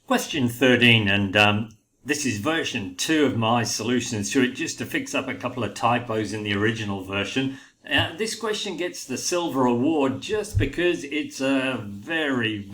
Question 13, and this is version 2 of my solutions to it, just to fix up a couple of typos in the original version. This question gets the silver award just because it's a very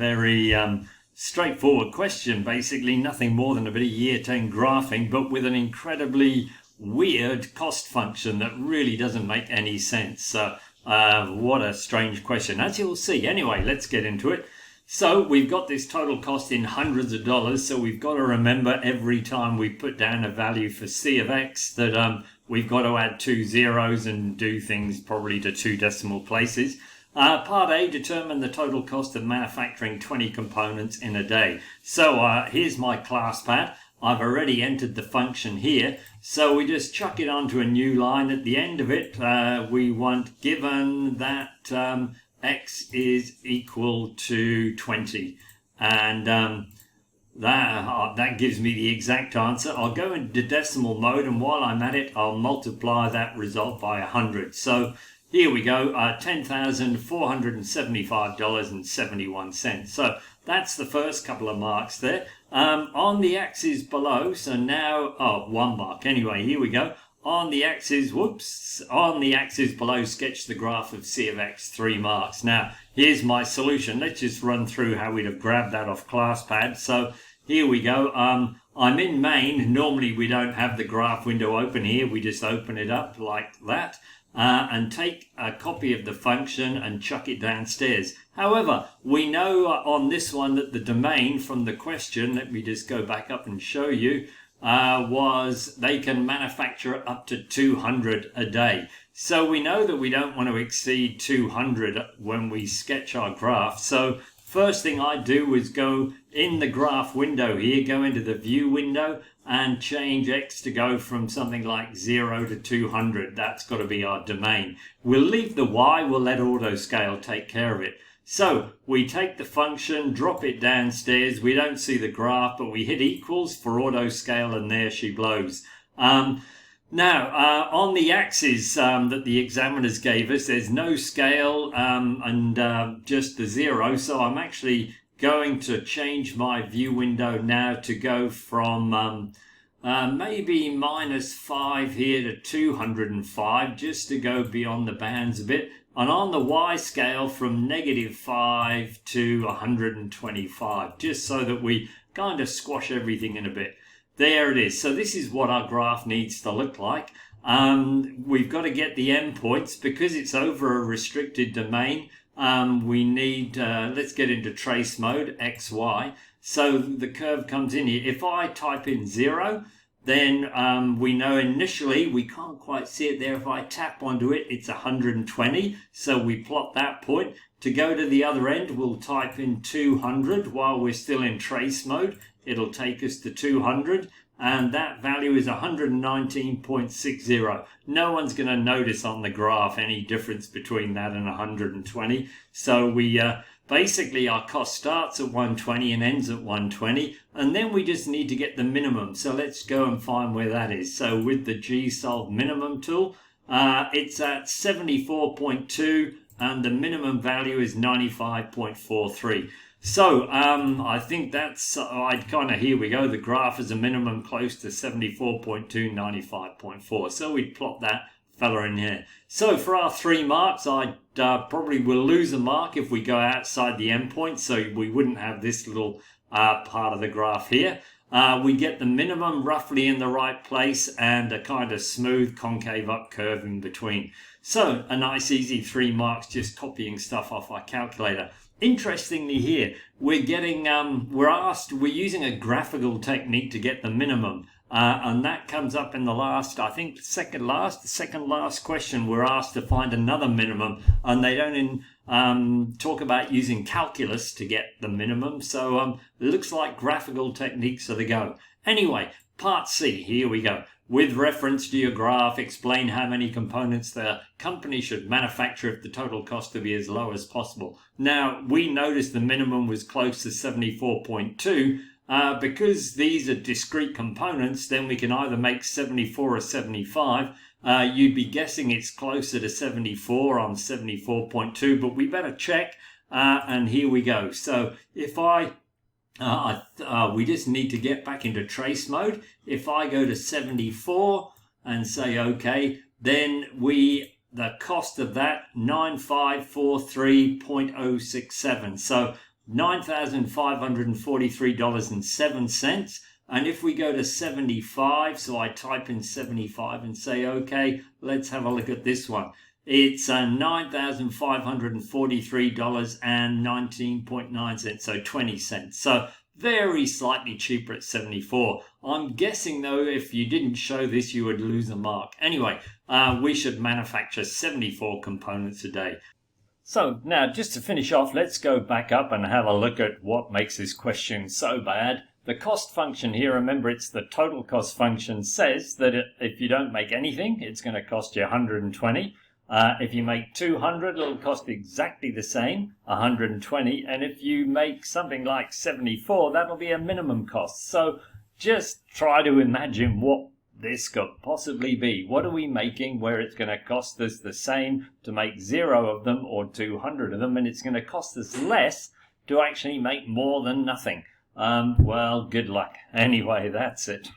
straightforward question. Basically nothing more than a bit of year 10 graphing, but with an incredibly weird cost function that really doesn't make any sense. So what a strange question, as you'll see. Anyway, let's get into it. So we've got this total cost in hundreds of dollars, so we've got to remember every time we put down a value for C of X that we've got to add 2 zeros and do things probably to 2 decimal places. Part A, determine the total cost of manufacturing 20 components in a day. So here's my class pad. I've already entered the function here, so we just chuck it onto a new line. At the end of it, we want, given that X is equal to 20, and that gives me the exact answer. I'll go into decimal mode, and while I'm at it, I'll multiply that result by 100. So here we go, $10,475.71. So that's the first couple of marks there. On the axis below, so now, 1 mark. Anyway, here we go. On the axis, on the axis below, sketch the graph of C of X, 3 marks. Now, here's my solution. Let's just run through how we'd have grabbed that off ClassPad. So here we go. I'm in main. Normally, we don't have the graph window open here. We just open it up like that. And take a copy of the function and chuck it downstairs. However, we know on this one that the domain from the question, let me just go back up and show you, was they can manufacture up to 200 a day. So we know that we don't want to exceed 200 when we sketch our graph. So first thing I do is go in the graph window here, go into the view window and change X to go from something like 0 to 200. That's got to be our domain. We'll leave the Y, we'll let autoscale take care of it. So we take the function, drop it downstairs. We don't see the graph, but we hit equals for autoscale, and there she blows. Now, on the axis that the examiners gave us, there's no scale and just the 0. So I'm actually going to change my view window now to go from maybe -5 here to 205, just to go beyond the bands a bit. And on the Y scale from -5 to 125, just so that we kind of squash everything in a bit. There it is. So this is what our graph needs to look like. We've got to get the endpoints because it's over a restricted domain. We need, let's get into trace mode, X, Y. So the curve comes in here. If I type in 0, then we know initially, we can't quite see it there. If I tap onto it, it's 120. So we plot that point. To go to the other end, we'll type in 200 while we're still in trace mode. It'll take us to 200. And that value is 119.60. No one's going to notice on the graph any difference between that and 120. So we basically our cost starts at 120 and ends at 120, and then we just need to get the minimum. So let's go and find where that is. So with the Gsolve minimum tool, it's at 74.2 and the minimum value is 95.43. So I think that's, here we go, the graph is a minimum close to 74.2, 95.4. So we'd plot that fella in here. So for our 3 marks, I probably will lose a mark if we go outside the endpoint, so we wouldn't have this little part of the graph here. We get the minimum roughly in the right place and a kind of smooth concave up curve in between. So a nice easy 3 marks just copying stuff off our calculator. Interestingly here, we're getting, we're using a graphical technique to get the minimum. And that comes up in the last, I think, second last question. We're asked to find another minimum, and they don't talk about using calculus to get the minimum. So it looks like graphical techniques are the go. Anyway, part C, here we go. With reference to your graph, explain how many components the company should manufacture if the total cost to be as low as possible. Now, we noticed the minimum was close to 74.2. Because these are discrete components, then we can either make 74 or 75. You'd be guessing it's closer to 74 on 74.2, but we better check. And here we go. So if I We just need to get back into trace mode. If I go to 74 and say OK, then the cost of that 9543.067. So $9,543.07. And if we go to 75, so I type in 75 and say OK, let's have a look at this one. It's $9,543.19.9, so 20 cents. So very slightly cheaper at 74. I'm guessing though, if you didn't show this, you would lose a mark. Anyway, we should manufacture 74 components a day. So now, just to finish off, let's go back up and have a look at what makes this question so bad. The cost function here, remember, it's the total cost function, says that if you don't make anything, it's going to cost you 120. If you make 200, it'll cost exactly the same, 120. And if you make something like 74, that'll be a minimum cost. So just try to imagine what this could possibly be. What are we making where it's going to cost us the same to make 0 of them or 200 of them, and it's going to cost us less to actually make more than nothing? Well, good luck. Anyway, that's it.